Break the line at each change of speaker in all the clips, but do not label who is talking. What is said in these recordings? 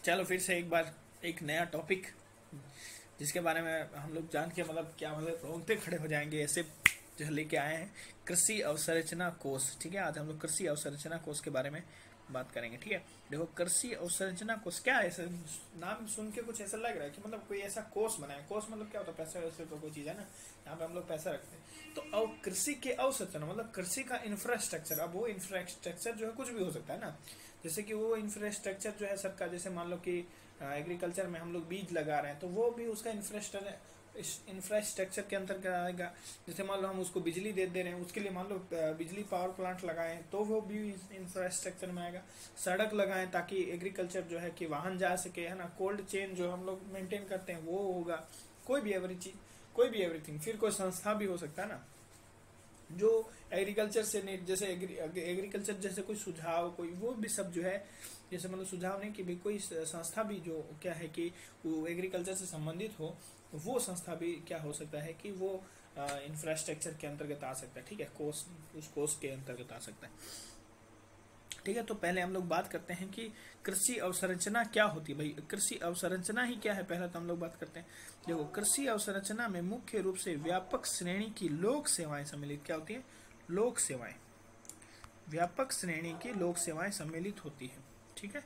चलो फिर से एक बार एक नया टॉपिक जिसके बारे में हम लोग जान के मतलब क्या मतलब रोंगटे खड़े हो जाएंगे ऐसे जो लेके आए हैं, कृषि अवसंरचना कोष। ठीक है, आज हम लोग कृषि अवसंरचना कोष के बारे में बात करेंगे। ठीक है, देखो कृषि अवसंरचना कोष क्या है। ऐसा नाम सुन के कुछ ऐसा लग रहा है कि मतलब कोई ऐसा कोष बना है। कोष मतलब क्या होता है? पैसा वैसे तो कोई चीज़ है ना, यहाँ पे हम लोग पैसा रखते हैं। तो अब कृषि के अवसंरचना मतलब कृषि का इंफ्रास्ट्रक्चर। अब वो इंफ्रास्ट्रक्चर जो है कुछ भी हो सकता है ना, जैसे कि वो इंफ्रास्ट्रक्चर जो है सरकार, जैसे मान लो कि एग्रीकल्चर में हम लोग बीज लगा रहे हैं तो वो भी उसका इंफ्रास्ट्रक्चर के अंतर्गत आएगा। जैसे मान लो हम उसको बिजली दे रहे हैं, उसके लिए मान लो बिजली पावर प्लांट लगाएं तो वो भी इंफ्रास्ट्रक्चर में आएगा। सड़क लगाएं ताकि एग्रीकल्चर जो है कि वाहन जा सके, है ना। कोल्ड चेन जो हम लोग मेंटेन करते हैं वो होगा। कोई भी एवरी चीज, कोई भी एवरीथिंग। फिर कोई संस्था भी हो सकता है ना जो एग्रीकल्चर से नहीं, जैसे एग्रीकल्चर जैसे कोई सुझाव, कोई वो भी सब जो है, जैसे मतलब सुझाव नहीं कि भाई कोई संस्था भी जो क्या है कि वो एग्रीकल्चर से संबंधित हो, वो संस्था भी क्या हो सकता है कि वो इंफ्रास्ट्रक्चर के अंतर्गत आ सकता है। ठीक है, कोष, उस कोष के अंतर्गत आ सकता है। ठीक है, तो पहले हम लोग बात करते हैं कि कृषि अवसंरचना क्या होती है। भाई कृषि अवसंरचना ही क्या है, पहले तो हम लोग बात करते हैं। देखो कृषि अवसंरचना में मुख्य रूप से व्यापक श्रेणी की लोक सेवाएं सम्मिलित क्या होती है? लोक सेवाएं, व्यापक श्रेणी की लोक सेवाएं सम्मिलित होती है। ठीक है,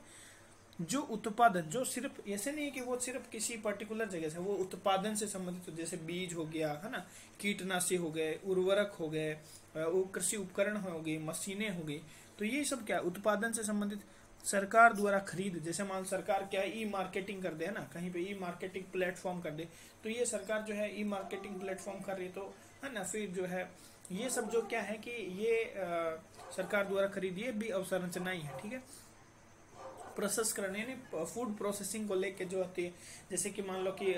जो उत्पादन, जो सिर्फ ऐसे नहीं है कि वो सिर्फ किसी पर्टिकुलर जगह से, वो उत्पादन से संबंधित हो। जैसे बीज हो गया, है ना, कीटनाशी हो गए, उर्वरक हो गए, वो कृषि उपकरण हो गई, मशीनें हो गई। तो ये सब क्या है? उत्पादन से संबंधित। सरकार द्वारा खरीद, जैसे मान सरकार क्या है, ई मार्केटिंग कर दे, है ना, कहीं पे ई मार्केटिंग प्लेटफॉर्म कर दे, तो ये सरकार जो है ई मार्केटिंग प्लेटफॉर्म कर रही है, तो है ना। फिर जो है ये सब जो क्या है कि ये सरकार द्वारा खरीद, ये भी अवसंरचना ही है। ठीक है, प्रसंस्करण यानी फूड प्रोसेसिंग को लेके जो होती है, जैसे कि मान लो कि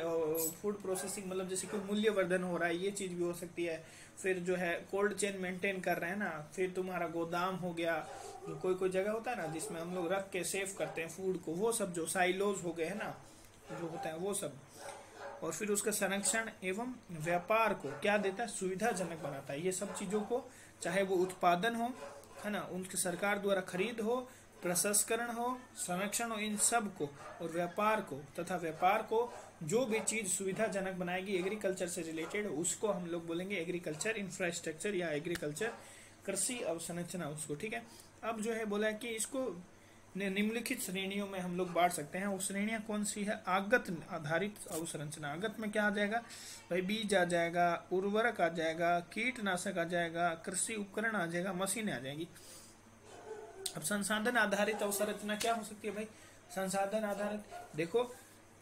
फूड प्रोसेसिंग मतलब जैसे कि मूल्यवर्धन हो रहा है, ये चीज़ भी हो सकती है। फिर जो है कोल्ड चेन मेंटेन कर रहे हैं ना, फिर तुम्हारा गोदाम हो गया, जो कोई कोई जगह होता है ना जिसमें हम लोग रख के सेव करते हैं फूड को, वो सब जो साइलोज हो गए, है ना, जो होता है वो सब। और फिर उसका संरक्षण एवं व्यापार को क्या देता है? सुविधाजनक बनाता है। ये सब चीज़ों को, चाहे वो उत्पादन हो, है ना, उनके सरकार द्वारा खरीद हो, प्रसंस्करण हो, संरक्षण हो, इन सब को, और व्यापार को, तथा व्यापार को जो भी चीज़ सुविधाजनक बनाएगी एग्रीकल्चर से रिलेटेड, उसको हम लोग बोलेंगे एग्रीकल्चर इंफ्रास्ट्रक्चर या एग्रीकल्चर कृषि अवसंरचना उसको। ठीक है, अब जो है बोला है कि इसको निम्नलिखित श्रेणियों में हम लोग बांट सकते हैं। वो श्रेणियां कौन सी है? आगत आधारित अवसंरचना। आगत में क्या आ जाएगा भाई? बीज आ जाएगा, उर्वरक आ जाएगा, कीटनाशक आ जाएगा, कृषि उपकरण आ जाएगा, मशीनें आ जाएगी। अब संसाधन आधारित अवसंरचना क्या हो सकती है भाई? संसाधन आधारित, देखो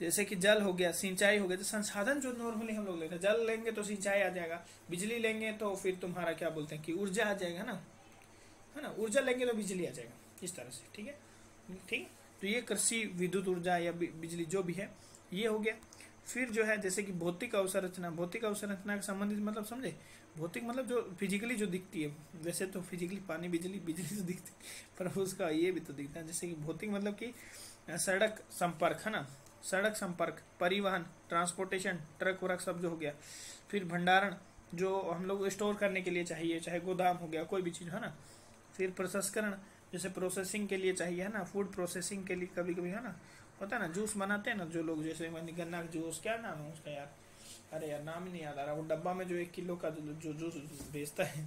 जैसे कि जल हो गया, सिंचाई हो गया, तो संसाधन जो नॉर्मली हम लोग लेते हैं, जल लेंगे तो सिंचाई आ जाएगा, बिजली लेंगे तो फिर तुम्हारा क्या बोलते हैं कि ऊर्जा आ जाएगा ना, है ना, ऊर्जा लेंगे तो बिजली आ जाएगा, इस तरह से। ठीक है, ठीक। तो ये कृषि विद्युत ऊर्जा या बिजली जो भी है ये हो गया। फिर जो है जैसे कि भौतिक अवसंरचना, भौतिक अवसंरचना के संबंधित मतलब समझे? भौतिक मतलब जो फिजिकली जो दिखती है, वैसे तो फिजिकली पानी, बिजली, बिजली तो दिखती है पर उसका ये भी तो दिखता है। जैसे कि भौतिक मतलब कि सड़क संपर्क, है ना, सड़क संपर्क, परिवहन, ट्रांसपोर्टेशन, ट्रक वरक सब जो हो गया। फिर भंडारण, जो हम लोग स्टोर करने के लिए चाहिए, चाहे गोदाम हो गया, कोई भी चीज़, है ना। फिर प्रसंस्करण, जैसे प्रोसेसिंग के लिए चाहिए, है ना, फूड प्रोसेसिंग के लिए कभी कभी, है ना, होता है ना, जूस बनाते हैं ना जो लोग, जैसे गन्ना जूस, क्या नाम है उसका यार, अरे यार नाम ही नहीं याद आ रहा, वो डब्बा में जो 1 किलो का जो जूस बेचता है।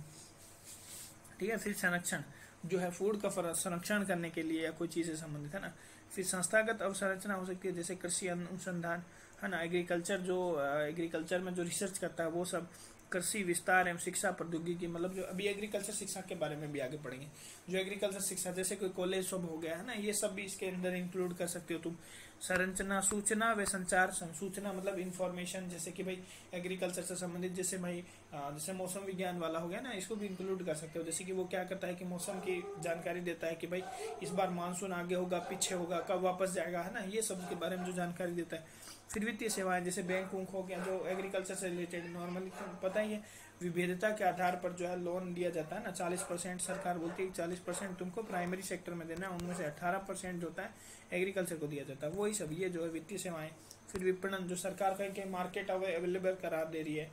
ठीक है, फिर संरक्षण जो है फूड का संरक्षण करने के लिए या कोई चीज़ से संबंधित, है ना। फिर संस्थागत अवसंरचना हो सकती है, जैसे कृषि अनुसंधान, है ना, एग्रीकल्चर जो एग्रीकल्चर में जो रिसर्च करता है वो सब। कृषि विस्तार एवं शिक्षा प्रौद्योगिकी, मतलब जो अभी एग्रीकल्चर शिक्षा के बारे में भी आगे पढ़ेंगे, जो एग्रीकल्चर शिक्षा जैसे कोई कॉलेज सब हो गया, है ना, ये सब भी इसके अंदर इंक्लूड कर सकते हो तुम। संरचना, सूचना व संचार, सूचना मतलब इंफॉर्मेशन, जैसे कि भाई एग्रीकल्चर से संबंधित, जैसे भाई जैसे मौसम विज्ञान वाला हो गया ना, इसको भी इंक्लूड कर सकते हो। जैसे कि वो क्या करता है कि मौसम की जानकारी देता है कि भाई इस बार मानसून आगे होगा, पीछे होगा, कब वापस जाएगा, है ना, ये सब के बारे में जो जानकारी देता है। फिर वित्तीय सेवाएं, जैसे बैंक वूंक हो गया, जो एग्रीकल्चर से रिलेटेड नॉर्मली पता ही है, विविधता के आधार पर जो है लोन दिया जाता है ना। 40% सरकार बोलती है 40% तुमको प्राइमरी सेक्टर में देना है, उनमें से 18% जो होता है एग्रीकल्चर को दिया जाता है, वही सब ये जो है वित्तीय सेवाएं। फिर विपणन, जो सरकार कहीं के मार्केट अवेलेबल करा दे रही है,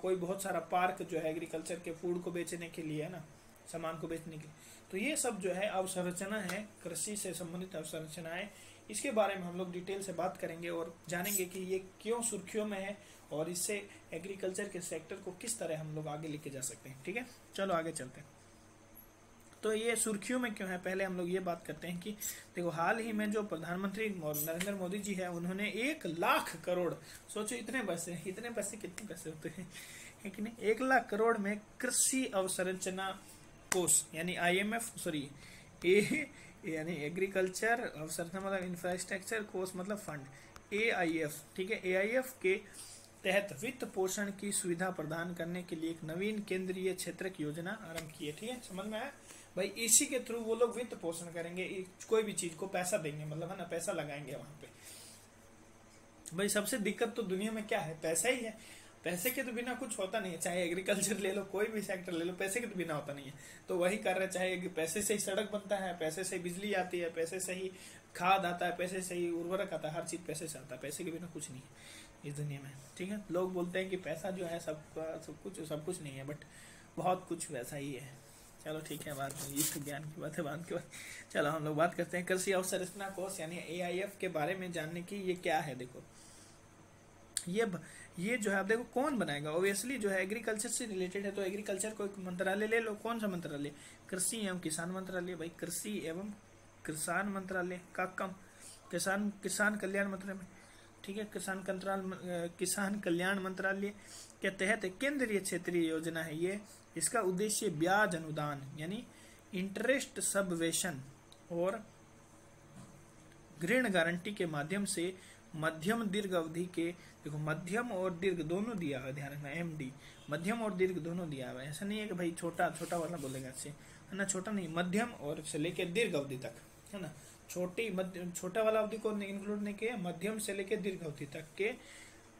कोई बहुत सारा पार्क जो है एग्रीकल्चर के फूड को बेचने के लिए, है ना, सामान को बेचने के लिए। तो ये सब जो है अवसंरचना है, कृषि से संबंधित अवसंरचना है। इसके बारे में हम लोग डिटेल से बात करेंगे और जानेंगे कि ये क्यों सुर्खियों में है और इससे एग्रीकल्चर के सेक्टर को किस तरह हम लोग आगे लेके जा सकते हैं। ठीक है, चलो आगे चलते हैं। तो ये सुर्खियों में क्यों है, पहले हम लोग ये बात करते हैं कि देखो हाल ही में जो प्रधानमंत्री नरेंद्र मोदी जी है उन्होंने 1 लाख करोड़, सोचो इतने पैसे कितने पैसे होते हैं, है कि नहीं, 1 लाख करोड़ में कृषि अवसंरचना कोष यानी IMF यानी एग्रीकल्चर अवसंरचना मतलब इंफ्रास्ट्रक्चर कोष मतलब फंड AIF, ठीक है, AIF के तहत वित्त पोषण की सुविधा प्रदान करने के लिए एक नवीन केंद्रीय क्षेत्रक योजना आरंभ की है। ठीक है, समझ में आया भाई, इसी के थ्रू वो लोग वित्त पोषण करेंगे, कोई भी चीज को पैसा देंगे, मतलब है ना, पैसा लगाएंगे वहां पे। भाई सबसे दिक्कत तो दुनिया में क्या है, पैसा ही है। पैसे के तो बिना कुछ होता नहीं है, चाहे एग्रीकल्चर ले लो, कोई भी सेक्टर ले लो, पैसे के तो बिना होता नहीं है। तो वही कर रहे, चाहे पैसे से ही सड़क बनता है, पैसे से ही बिजली आती है, पैसे से ही खाद आता है, पैसे से ही उर्वरक आता है, हर चीज पैसे से आता है, पैसे के बिना कुछ नहीं है इस दुनिया में। ठीक है, लोग बोलते हैं कि पैसा जो है सब कुछ नहीं है, बट बहुत कुछ वैसा ही है। चलो ठीक है, बात इस ज्ञान की बात है बाद के बाद। चलो हम लोग बात करते हैं कृषि अवसंरचना कोष यानी AIF के बारे में जानने की। ये क्या है, देखो ये जो है, आप देखो कौन बनाएगा, ऑब्वियसली जो है एग्रीकल्चर से रिलेटेड है, तो एग्रीकल्चर को एक मंत्रालय ले लो, कौन सा मंत्रालय, कृषि एवं किसान मंत्रालय। भाई कृषि एवं किसान मंत्रालय का कम किसान कल्याण मंत्रालय, ठीक है, किसान कल्याण मंत्रालय के तहत केंद्रीय क्षेत्रीय योजना है ये। इसका उद्देश्य ब्याज अनुदान यानी इंटरेस्ट सबवेशन और ऋण गारंटी के माध्यम से मध्यम दीर्घ अवधि के, देखो मध्यम और दीर्घ दोनों दिया हुआ, ध्यान रखना, MD मध्यम और दीर्घ दोनों दिया हुआ है। ऐसा नहीं है कि भाई छोटा वाला बोलेगा अच्छे, है ना, छोटा नहीं, मध्यम और से लेके दीर्घ अवधि तक, है ना, छोटा वाला अवधि को इंक्लूड नहीं किया, मध्यम से लेके दीर्घ अवधि तक के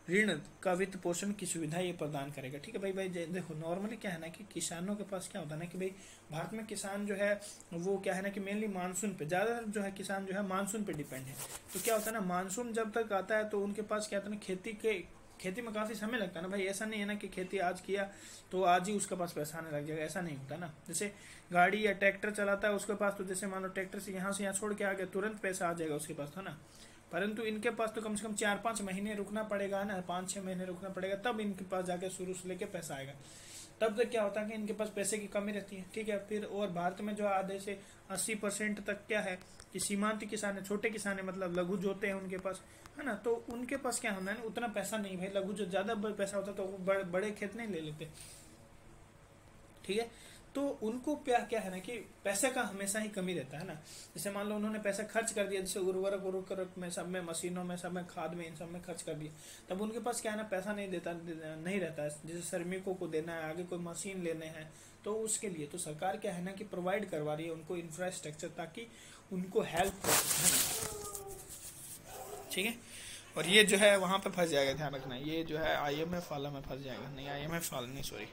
ऋण का वित्त पोषण की सुविधा ये प्रदान करेगा। ठीक है भाई देखो नॉर्मली क्या है ना कि किसानों के पास क्या होता है ना कि भाई भारत में किसान जो है वो क्या है ना कि मेनली मानसून पे ज्यादा जो है, किसान जो है मानसून पे डिपेंड है। तो क्या होता है ना, मानसून जब तक आता है तो उनके पास क्या होता है ना, खेती में काफी समय लगता है ना भाई। ऐसा नहीं है ना कि खेती आज किया तो आज ही उसके पास पैसा आने लग जाएगा, ऐसा नहीं होता ना। जैसे गाड़ी या ट्रैक्टर चलाता है उसके पास, तो जैसे मान लो ट्रैक्टर से यहाँ छोड़ के आ गया, तुरंत पैसा आ जाएगा उसके पास, है ना। परंतु इनके पास तो कम से कम 4-5 महीने रुकना पड़ेगा ना, 5-6 महीने रुकना पड़ेगा, तब इनके पास जाके शुरू से लेके पैसा आएगा। तब तक क्या होता है कि इनके पास पैसे की कमी रहती है। ठीक है, फिर और भारत में जो आधे से 80% तक क्या है कि सीमांत किसान है, छोटे किसान है, मतलब लघु जोते हैं उनके पास, है ना। तो उनके पास क्या होना है, उतना पैसा नहीं भाई, लघु जो ज्यादा पैसा होता तो वो बड़े खेत नहीं ले लेते। ठीक है, तो उनको क्या है ना कि पैसे का हमेशा ही कमी रहता है ना। जैसे मान लो उन्होंने पैसा खर्च कर दिया, जैसे उर्वरक में, सब में, मशीनों में, सब में, खाद में, इन सब में खर्च कर दिया, तब उनके पास क्या है ना, पैसा नहीं रहता है। जैसे श्रमिकों को देना है, आगे कोई मशीन लेने हैं, तो उसके लिए तो सरकार क्या है ना कि प्रोवाइड करवा रही है उनको इंफ्रास्ट्रक्चर, ताकि उनको हेल्प हो सके। ठीक है, और ये जो है वहां पे फंस जाएगा, ध्यान रखना, ये जो है IMF वाला में फंस जाएगा, नहीं IMF वाला नहीं, सॉरी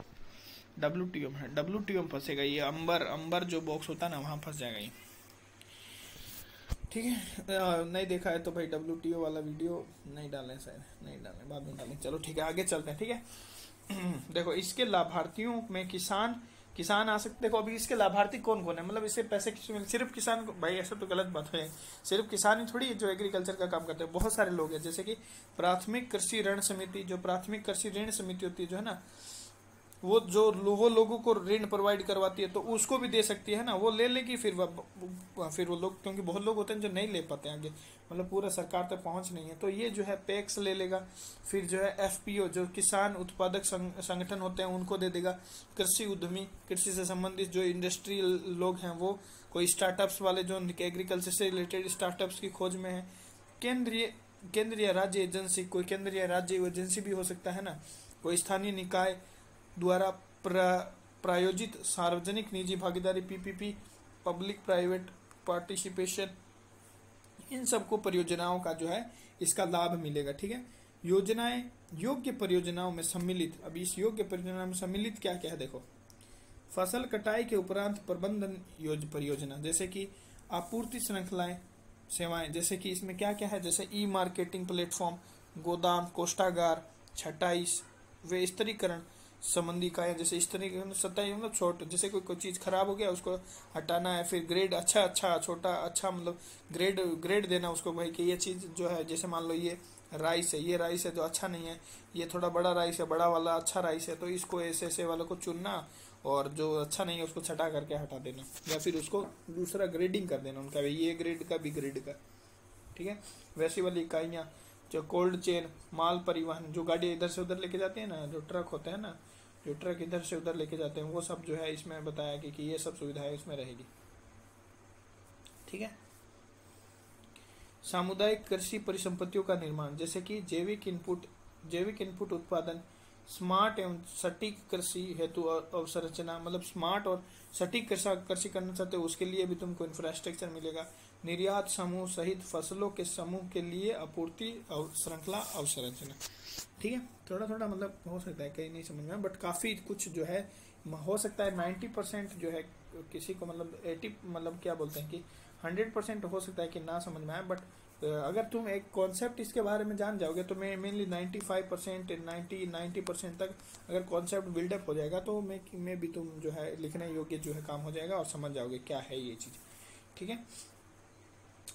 WTO में है, WTO में फंसेगा ये, अंबर जो बॉक्स होता है ना वहां फंस जाएगा ये। ठीक है, नहीं देखा है तो भाई WTO वाला वीडियो नहीं डालें, शायद नहीं डालें, बाद में डालें। चलो ठीक है, आगे चलते हैं। ठीक है देखो इसके लाभार्थियों में किसान आ सकते। देखो अभी इसके लाभार्थी कौन कौन है, मतलब इससे पैसे सिर्फ किसान को, भाई ऐसा तो गलत बात है, सिर्फ किसान ही थोड़ी जो एग्रीकल्चर का काम करते हैं, बहुत सारे लोग हैं। जैसे कि प्राथमिक कृषि ऋण समिति, जो प्राथमिक कृषि ऋण समिति होती है जो है ना, वो लोगों को ऋण प्रोवाइड करवाती है, तो उसको भी दे सकती है ना, वो ले लेगी। फिर वो लोग, क्योंकि बहुत लोग होते हैं जो नहीं ले पाते आगे, मतलब पूरा सरकार तक पहुंच नहीं है, तो ये जो है पैक्स ले लेगा। फिर जो है FPO जो किसान उत्पादक संगठन होते हैं उनको दे देगा। कृषि उद्यमी, कृषि से संबंधित जो इंडस्ट्रियल लोग हैं, वो कोई स्टार्टअप्स वाले जो एग्रीकल्चर से रिलेटेड स्टार्टअप्स की खोज में है। केंद्रीय राज्य एजेंसी, कोई केंद्रीय राज्य एजेंसी भी हो सकता है ना, कोई स्थानीय निकाय द्वारा प्रायोजित सार्वजनिक निजी भागीदारी PPP, पब्लिक प्राइवेट पार्टिसिपेशन, इन सबको परियोजनाओं का जो है इसका लाभ मिलेगा। ठीक है, योजनाएं योग्य परियोजनाओं में सम्मिलित। अभी इस योग्य परियोजना में सम्मिलित क्या क्या है, देखो फसल कटाई के उपरांत प्रबंधन परियोजना, जैसे कि आपूर्ति श्रृंखलाएं सेवाएं, जैसे कि इसमें क्या क्या है, जैसे ई-मार्केटिंग प्लेटफॉर्म, गोदाम, कोष्ठागार, छटाई व स्तरीकरण, संबंधी इकाइयाँ, जैसे इस तरीके की सत्ताएं मतलब छोटे, जैसे कोई चीज़ खराब हो गया उसको हटाना है, फिर ग्रेड अच्छा छोटा अच्छा मतलब ग्रेड देना उसको भाई कि ये चीज़ जो है, जैसे मान लो ये राइस है, ये राइस है जो अच्छा नहीं है, ये थोड़ा बड़ा राइस है, बड़ा वाला अच्छा राइस है, तो इसको ऐसे ऐसे वाले को चुनना और जो अच्छा नहीं है उसको छटा करके हटा देना, या फिर उसको दूसरा ग्रेडिंग कर देना उनका, ये ग्रेड का भी ग्रेड का, ठीक है। वैसी वाली इकाइयाँ जो कोल्ड चेन, माल परिवहन, जो गाड़ी इधर से उधर लेके जाती है ना, जो ट्रक होता है ना, जो ट्रक इधर से उधर लेके जाते हैं, वो सब जो है इसमें बताया कि ये सब सुविधाएं इसमें रहेगी, ठीक है। सामुदायिक कृषि परिसंपत्तियों का निर्माण, जैसे कि जैविक इनपुट उत्पादन, स्मार्ट एवं सटीक कृषि हेतु अवसंरचना, मतलब स्मार्ट और सटीक कृषि करना चाहते हो उसके लिए भी तुमको इंफ्रास्ट्रक्चर मिलेगा। निर्यात समूह सहित फसलों के समूह के लिए आपूर्ति श्रृंखला अवसंरचना, ठीक है। थोड़ा थोड़ा मतलब हो सकता है कहीं नहीं समझ में, बट काफी कुछ जो है हो सकता है 90% जो है किसी को मतलब 80 मतलब क्या बोलते हैं कि 100% हो सकता है कि ना समझ में आए, बट अगर तुम एक कॉन्सेप्ट इसके बारे में जान जाओगे तो मैं मेनली 95% 90% तक अगर कॉन्सेप्ट बिल्डअप हो जाएगा तो मैं भी तुम जो है लिखने योग्य जो है काम हो जाएगा और समझ जाओगे क्या है ये चीज़, ठीक है।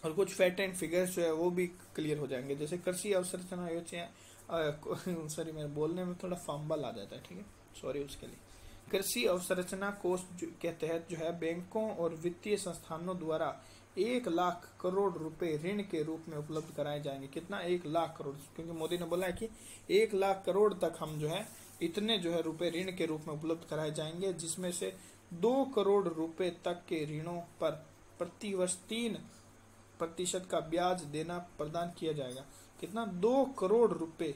और कुछ फैक्ट एंड फिगर्स जो है वो भी क्लियर हो जाएंगे, जैसे कृषि अवसंरचना योजना, सॉरी मेरे बोलने में थोड़ा फंबल आ जाता है, ठीक है, सॉरी उसके लिए। कृषि अवसंरचना कोष के तहत जो है बैंकों और वित्तीय संस्थानों द्वारा 1,00,000 करोड़ रुपए ऋण के रूप में उपलब्ध कराए जाएंगे। कितना? 1,00,000 करोड़, क्योंकि मोदी ने बोला है कि 1,00,000 करोड़ तक हम जो है इतने जो है रुपए ऋण के रूप में उपलब्ध कराए जाएंगे, जिसमें से 2 करोड़ रुपए तक के ऋणों पर प्रतिवर्ष 3% का ब्याज देना प्रदान किया जाएगा। कितना? 2 करोड़ रुपए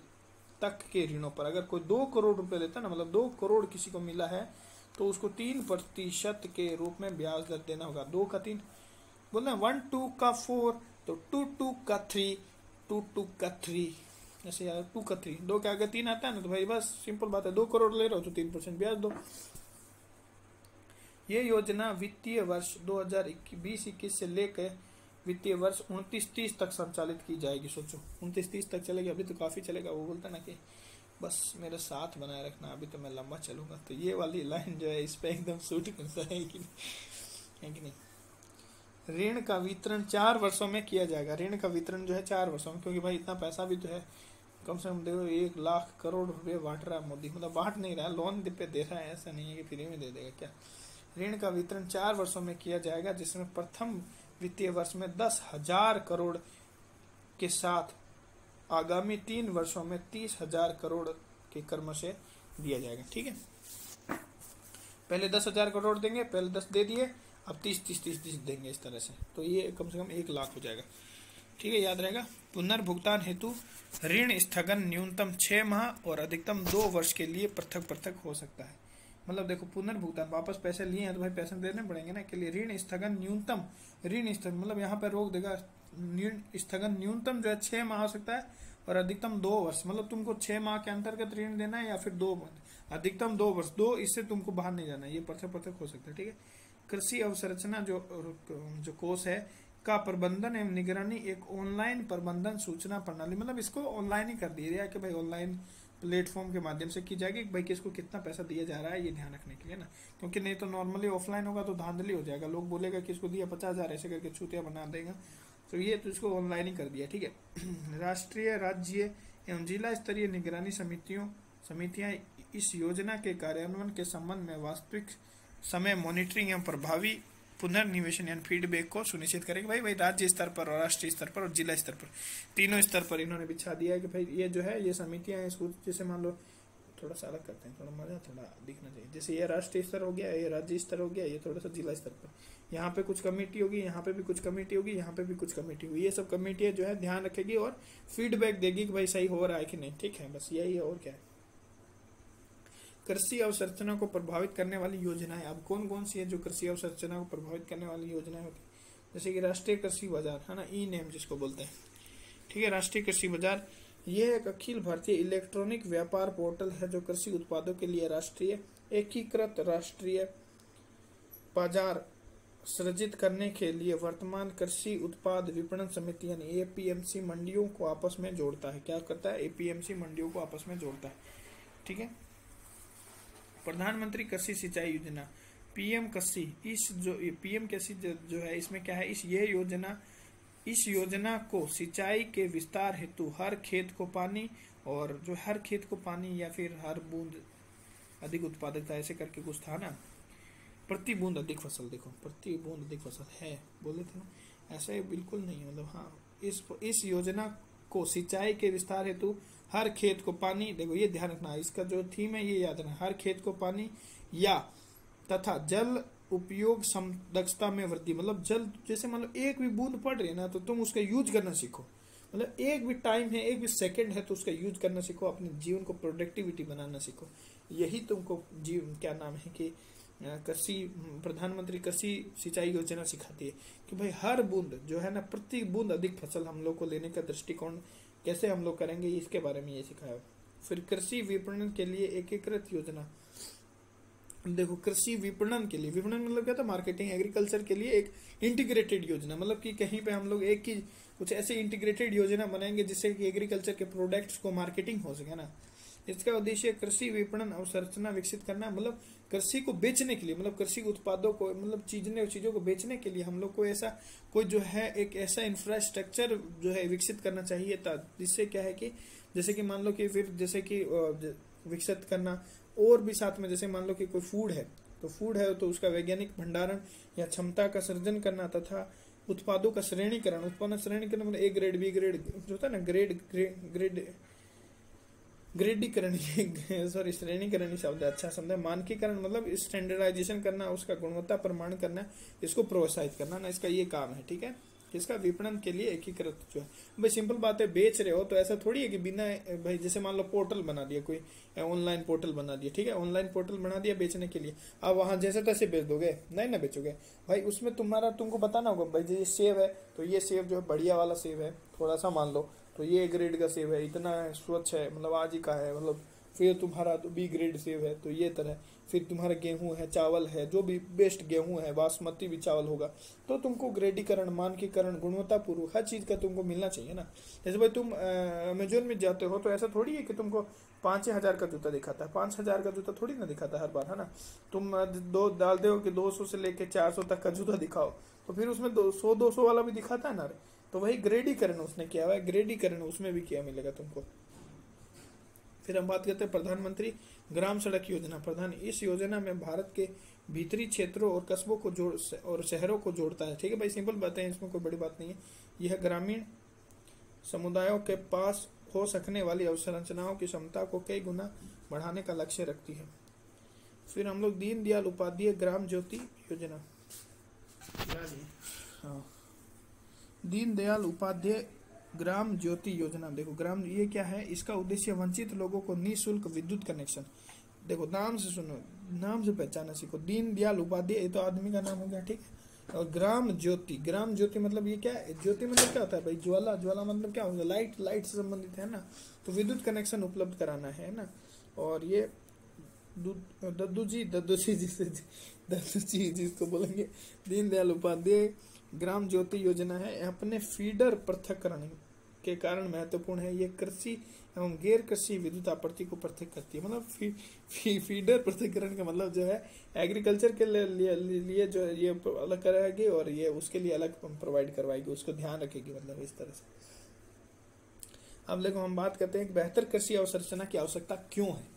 तक के ऋणों पर। अगर कोई 2 करोड़ रुपए लेता है ना, मतलब 2 करोड़ किसी को मिला है तो उसको 3% के रूप में ब्याज दर देना होगा। 2 का 3 बोलना, 1 2 का 4 तो 2 2 का 3 2 2 का 3 ऐसे यार 2 का 3 2 के आगे 3 आता है ना, तो भाई बस सिंपल बात है, 2 करोड़ ले रहे हो तो 3% ब्याज दो। ये योजना वित्तीय वर्ष 2020-21 से लेकर वित्तीय वर्ष 29-30 तक संचालित की जाएगी। सोचो 29-30 तक चलेगी, अभी तो काफी चलेगा। वो बोलता ना कि बस मेरे साथ बनाए रखना, अभी तो मैं लंबा चलूंगा। तो ये वाली लाइन जो है इस पे एकदम सूट करता है कि नहीं। ऋण का वितरण 4 वर्षों में किया जाएगा। ऋण का वितरण जो है 4 वर्षों में, क्योंकि भाई इतना पैसा भी तो है, कम से कम देखो 1,00,000 करोड़ रुपए बांट रहा है मोदी, मतलब बांट नहीं रहा है, लोन पे दे रहा है, ऐसा नहीं है कि फ्री में दे देगा क्या। ऋण का वितरण 4 वर्षों में किया जाएगा, जिसमें प्रथम वित्तीय वर्ष में 10,000 करोड़ के साथ आगामी 3 वर्षों में 30,000 करोड़ के क्रम से दिया जाएगा, ठीक है। पहले 10,000 करोड़ देंगे, पहले 10 दे दिए, अब 30 देंगे इस तरह से, तो ये कम से कम 1,00,000 हो जाएगा, ठीक है, याद रहेगा। पुनर्भुगतान हेतु ऋण स्थगन न्यूनतम 6 माह और अधिकतम 2 वर्ष के लिए पृथक हो सकता है। मतलब देखो पुनर्भुगतान, वापस पैसे लिए हैं तो भाई पैसे देने पड़ेंगे ना, के लिए ऋण स्थगन न्यूनतम, ऋण स्थगन मतलब यहाँ पर रोक देगा, ऋण स्थगन न्यूनतम जो है 6 माह हो सकता है और अधिकतम 2 वर्ष, मतलब तुमको 6 माह के अंतर्गत ऋण देना है या फिर 2 अधिकतम 2 वर्ष, 2 इससे तुमको बाहर नहीं जाना, ये पृथक हो सकता है, ठीक है। कृषि अवसंरचना जो कोष है का प्रबंधन एवं निगरानी एक ऑनलाइन प्रबंधन सूचना प्रणाली, मतलब इसको ऑनलाइन ही कर दिया कि भाई ऑनलाइन प्लेटफॉर्म के माध्यम से की जाएगी, भाई किसको कितना पैसा दिया जा रहा है ये ध्यान रखने के लिए ना, क्योंकि नहीं तो नॉर्मली ऑफलाइन होगा तो धांधली हो जाएगा, लोग बोलेगा कि इसको दिया 50,000 ऐसे करके छूतिया बना देगा, तो ये तो इसको ऑनलाइन ही कर दिया, ठीक है। राष्ट्रीय, राज्य एवं जिला स्तरीय निगरानी समितियां इस योजना के कार्यान्वयन के संबंध में वास्तविक समय मॉनिटरिंग एवं प्रभावी पुनर्निवेशन यानी फीडबैक को सुनिश्चित करेंगे। भाई राज्य स्तर पर और राष्ट्रीय स्तर पर और जिला स्तर पर, तीनों स्तर पर इन्होंने बिछा दिया है कि भाई ये जो है ये समितियां हैं, इसको जैसे मान लो थोड़ा सा अलग करते हैं, थोड़ा मजा थोड़ा दिखना चाहिए, जैसे ये राष्ट्रीय स्तर हो गया, ये राज्य स्तर हो गया, ये थोड़ा सा जिला स्तर पर, यहाँ पे कुछ कमेटी होगी, यहाँ पे भी कुछ कमेटी होगी, यहाँ पे भी कुछ कमेटी होगी, ये सब कमेटियां जो है ध्यान रखेगी और फीडबैक देगी कि भाई सही हो रहा है कि नहीं, ठीक है, बस यही है और क्या है। कृषि अवसंरचना को प्रभावित करने वाली योजनाएं, अब कौन कौन सी है जो कृषि अवसंरचना को प्रभावित करने वाली योजनाएं होती है, जैसे कि राष्ट्रीय कृषि बाजार है ना, ई नेम जिसको बोलते हैं, ठीक है। राष्ट्रीय कृषि बाजार यह एक अखिल भारतीय इलेक्ट्रॉनिक व्यापार पोर्टल है जो कृषि उत्पादों के लिए राष्ट्रीय एकीकृत राष्ट्रीय बाजार सृजित करने के लिए वर्तमान कृषि उत्पाद विपणन समिति यानी एपीएमसी मंडियों को आपस में जोड़ता है। क्या करता है? एपीएमसी मंडियों को आपस में जोड़ता है, ठीक है। प्रधानमंत्री कृषि सिंचाई योजना, पीएम कृषि, इस जो पीएम कृषि जो है इसमें क्या है, इस योजना को सिंचाई के विस्तार हेतु हर खेत को पानी, और जो हर खेत को पानी या फिर हर बूंद अधिक उत्पादकता, ऐसे करके कुछ था ना, प्रति बूंद अधिक फसल, देखो प्रति बूंद अधिक फसल है बोले थे ना, ऐसा बिल्कुल नहीं है, मतलब हाँ इस योजना को सिंचाई के विस्तार हेतु हर खेत को पानी, देखो ये ध्यान रखना, इसका जो थीम है ये याद रखना, हर खेत को पानी या तथा जल उपयोग दक्षता में वृद्धि, मतलब जल, जैसे मान लो एक भी बूंद पड़ रही है ना तो तुम उसका यूज करना सीखो, मतलब एक भी टाइम है, एक भी सेकंड है तो उसका यूज करना सीखो, अपने जीवन को प्रोडक्टिविटी बनाना सीखो। यही तुमको क्या नाम है कि कृषि, प्रधानमंत्री कृषि सिंचाई योजना सिखाती है कि भाई हर बूंद जो है ना, प्रति बूंद अधिक फसल हम लोग को लेने का दृष्टिकोण कैसे हम लोग करेंगे, इसके बारे में ये सिखाया। फिर कृषि विपणन के लिए एकीकृत योजना, देखो कृषि विपणन के लिए, विपणन मतलब क्या था, मार्केटिंग, एग्रीकल्चर के लिए एक इंटीग्रेटेड योजना, मतलब कि कहीं पे हम लोग एक की कुछ ऐसे इंटीग्रेटेड योजना बनाएंगे जिससे कि एग्रीकल्चर के प्रोडक्ट्स को मार्केटिंग हो सके ना। इसका उद्देश्य कृषि विपणन अवसंरचना विकसित करना, मतलब कृषि को बेचने के लिए, मतलब कृषि उत्पादों को, मतलब चीजों को बेचने के लिए हम लोग को ऐसा कोई जो है एक ऐसा इंफ्रास्ट्रक्चर जो है विकसित करना चाहिए था, जिससे क्या है कि जैसे कि मान लो कि फिर जैसे कि विकसित करना, और भी साथ में जैसे मान लो कि कोई फूड है तो उसका वैज्ञानिक भंडारण या क्षमता का सृजन करना, तथा उत्पादों का श्रेणीकरण, उत्पादन श्रेणीकरण मतलब ए ग्रेड, बी ग्रेड जो होता है ना, ग्रेडीकरण सॉरी श्रेणीकरण शब्द अच्छा शब्द है, मानकीकरण मतलब स्टैंडर्डाइजेशन करना, उसका गुणवत्ता प्रमाण करना, इसको प्रोत्साहित करना ना, इसका ये काम है, ठीक है। इसका विपणन के लिए एकीकृत जो है, भाई सिंपल बात है, बेच रहे हो तो ऐसा थोड़ी है कि बिना, भाई जैसे मान लो पोर्टल बना दिया, कोई ऑनलाइन पोर्टल बना दिया, ठीक है, ऑनलाइन पोर्टल बना दिया बेचने के लिए, अब वहां जैसे तैसे बेच दोगे, नहीं ना बेचोगे भाई, उसमें तुमको बताना होगा भाई ये सेब है तो ये सेब जो है बढ़िया वाला सेब है, थोड़ा सा मान लो तो ये ग्रेड का सेब है, इतना स्वच्छ है, मतलब आज ही का है, मतलब फिर तुम्हारा तो बी ग्रेड सेब है तो ये तरह, फिर तुम्हारा गेहूं है, चावल है, जो भी बेस्ट गेहूं है, बासमती भी चावल होगा, तो तुमको ग्रेडीकरण, मानकीकरण, गुणवत्तापूर्वक हर चीज का तुमको मिलना चाहिए ना। जैसे भाई तुम अमेजोन में जाते हो तो ऐसा थोड़ी है कि तुमको 5,000 का जूता दिखाता है, 5,000 का जूता थोड़ी ना दिखाता हर बार, है ना। तुम दो डाल दो कि 200 से लेके 400 तक का जूता दिखाओ, तो फिर उसमें 100-200 वाला भी दिखाता है ना, तो वही ग्रेडीकरण उसने किया हुआ है, ग्रेडीकरण उसमें भी क्या मिलेगा तुमको। फिर हम बात करते हैं प्रधानमंत्री ग्राम सड़क योजना। इस योजना में भारत के भीतरी क्षेत्रों और कस्बों को जोड़ और शहरों को जोड़ता है, ठीक है भाई, सिंपल बातें हैं, इसमें कोई बड़ी बात नहीं है। यह ग्रामीण समुदायों के पास हो सकने वाली अवसंरचनाओं की क्षमता को कई गुना बढ़ाने का लक्ष्य रखती है। फिर हम लोग दीनदयाल उपाध्याय ग्राम ज्योति योजना, हाँ दीनदयाल उपाध्याय ग्राम ज्योति योजना, देखो ग्राम ये क्या है, इसका उद्देश्य वंचित लोगों को निःशुल्क विद्युत कनेक्शन, देखो नाम से सुनो, नाम से पहचाना सीखो, दीनदयाल उपाध्याय ये तो आदमी का नाम हो गया, ठीक है, और ग्राम ज्योति मतलब ये क्या है, ज्योति मतलब क्या होता है भाई, ज्वाला मतलब क्या होगा, लाइट से संबंधित है ना, तो विद्युत कनेक्शन उपलब्ध कराना है ना। और ये दद्दू जी जिसको बोलेंगे दीनदयाल उपाध्याय ग्राम ज्योति योजना है, अपने फीडर पृथक्करण के कारण महत्वपूर्ण है। ये कृषि एवं गैर कृषि विद्युत आपूर्ति को पृथक करती है, मतलब फीडर पृथक्करण का मतलब जो है एग्रीकल्चर के लिए जो ये अलग कराएगी और ये उसके लिए अलग प्रोवाइड करवाएगी, उसको ध्यान रखेगी, मतलब इस तरह से। अब देखो हम बात करते हैं बेहतर कृषि अवसंरचना की आवश्यकता क्यों है,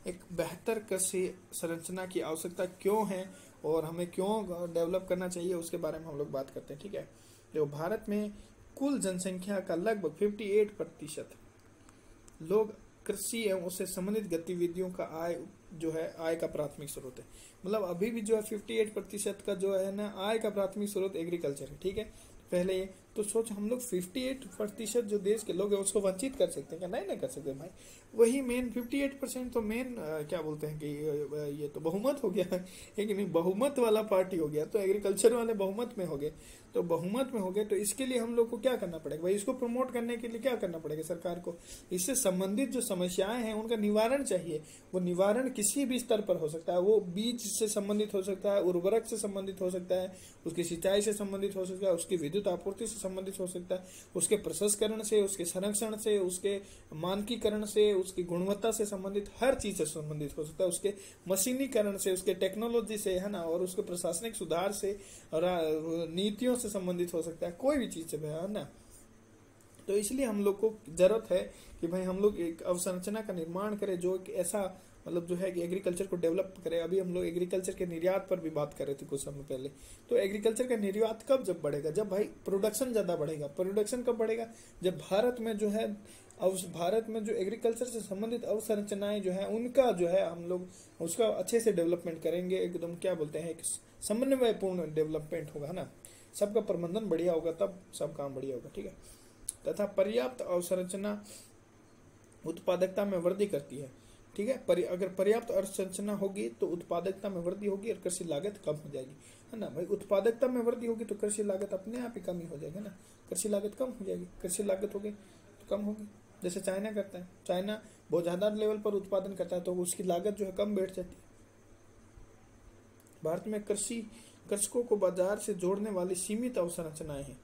एक बेहतर कृषि संरचना की आवश्यकता क्यों है और हमें क्यों डेवलप करना चाहिए, उसके बारे में हम लोग बात करते हैं, ठीक है। जो भारत में कुल जनसंख्या का लगभग 58% लोग कृषि एवं उससे संबंधित गतिविधियों का आय का प्राथमिक स्रोत है, मतलब अभी भी जो है 58% का जो है ना आय का प्राथमिक स्रोत एग्रीकल्चर है, ठीक है। पहले ये तो सोच, हम लोग 58% जो देश के लोग हैं उसको वंचित कर सकते हैं क्या, नहीं कर सकते भाई, वही मेन 58% तो मेन क्या बोलते हैं कि ये तो बहुमत हो गया है कि नहीं, बहुमत वाला पार्टी हो गया, तो एग्रीकल्चर वाले बहुमत में हो गए, तो बहुमत में हो गए, तो इसके लिए हम लोग को क्या करना पड़ेगा भाई, इसको प्रमोट करने के लिए क्या करना पड़ेगा सरकार को, इससे संबंधित जो समस्याएं हैं उनका निवारण चाहिए। वो निवारण किसी भी स्तर पर हो सकता है, वो बीज से संबंधित हो सकता है, उर्वरक से संबंधित हो सकता है, उसकी सिंचाई से संबंधित हो सकता है, उसकी विद्युत आपूर्ति से संबंधित हो सकता है, उसके प्रसंस्करण से, उसके संरक्षण से, उसके मानकीकरण से, उसकी गुणवत्ता से संबंधित हर चीज से संबंधित हो सकता है, उसके मशीनीकरण से, उसके टेक्नोलॉजी से, है ना, और उसके प्रशासनिक सुधार से और नीतियों से संबंधित हो सकता है, कोई भी चीज से, है ना। तो इसलिए हम लोग को जरूरत है कि भाई हम लोग एक अवसंरचना का निर्माण करें जो एक ऐसा मतलब जो है कि एग्रीकल्चर को डेवलप करे। अभी हम लोग एग्रीकल्चर के निर्यात पर भी बात कर रहे थे कुछ समय पहले। तो एग्रीकल्चर का निर्यात कब जब बढ़ेगा, जब भाई प्रोडक्शन ज्यादा बढ़ेगा। प्रोडक्शन कब बढ़ेगा, जब भारत में जो है भारत में जो एग्रीकल्चर से संबंधित अवसंरचनाएं जो है उनका जो है हम लोग उसका अच्छे से डेवलपमेंट करेंगे, एकदम क्या बोलते हैं एक समन्वयपूर्ण डेवलपमेंट होगा ना, सबका प्रबंधन बढ़िया होगा तब सब काम बढ़िया होगा, ठीक है। तथा पर्याप्त अवसंरचना उत्पादकता में वृद्धि करती है, ठीक है। अगर पर्याप्त अवसंरचना होगी तो उत्पादकता में वृद्धि होगी और कृषि लागत कम हो जाएगी, है ना भाई। उत्पादकता में वृद्धि होगी तो कृषि लागत अपने आप ही कम ही हो जाएगी ना, कृषि लागत कम हो जाएगी, कृषि लागत होगी तो कम होगी। जैसे चाइना करता है, चाइना बहुत ज्यादा लेवल पर उत्पादन करता है तो उसकी लागत जो है कम बैठ जाती है। भारत में कृषकों को बाजार से जोड़ने वाली सीमित अवसंरचनाएं हैं,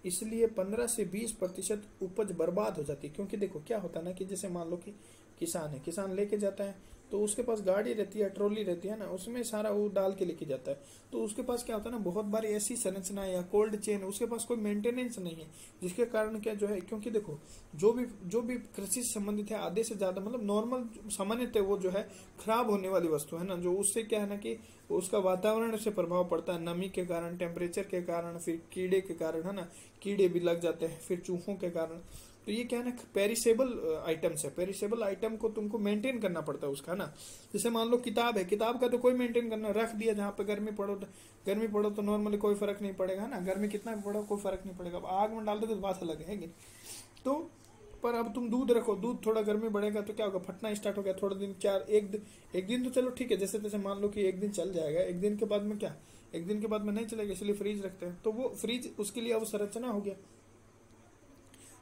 इसलिए 15 से 20% उपज बर्बाद हो जाती है। क्योंकि देखो क्या होता है ना कि जैसे मान लो कि किसान है, किसान लेके जाता है तो उसके पास गाड़ी रहती है, ट्रॉली रहती है ना, उसमें सारा वो डाल के लेके जाता है। तो उसके पास क्या होता है ना, बहुत बार ऐसी संरचना या कोल्ड चेन, उसके पास कोई मेंटेनेंस नहीं है, जिसके कारण क्या जो है, क्योंकि देखो जो भी कृषि से संबंधित है आधे से ज्यादा मतलब नॉर्मल सामान्यतः वो जो है खराब होने वाली वस्तु है ना, जो उससे क्या है ना कि उसका वातावरण से प्रभाव पड़ता है, नमी के कारण, टेम्परेचर के कारण, फिर कीड़े के कारण, है ना, कीड़े भी लग जाते हैं, फिर चूहों के कारण। तो ये क्या है ना, पेरिसेबल आइटम्स है, पेरिसेबल आइटम को तुमको मेंटेन करना पड़ता है उसका ना। जैसे मान लो किताब है, किताब का तो कोई मेंटेन करना, रख दिया जहाँ पे गर्मी पड़ो तो नॉर्मली कोई फर्क नहीं पड़ेगा ना, गर्मी कितना भी पड़ो कोई फर्क नहीं पड़ेगा। अब आग में डाल दो तो बात अलग है कि तो पर अब तुम दूध रखो, दूध थोड़ा गर्मी बढ़ेगा तो क्या होगा, फटना स्टार्ट हो गया, थोड़ा दिन एक दिन तो चलो ठीक है, जैसे तैसे मान लो कि एक दिन चल जाएगा, एक दिन के बाद में क्या, एक दिन के बाद में नहीं चलेगा, इसलिए फ्रीज रखते हैं। तो वो फ्रीज उसके लिए अवसंरचना हो गया।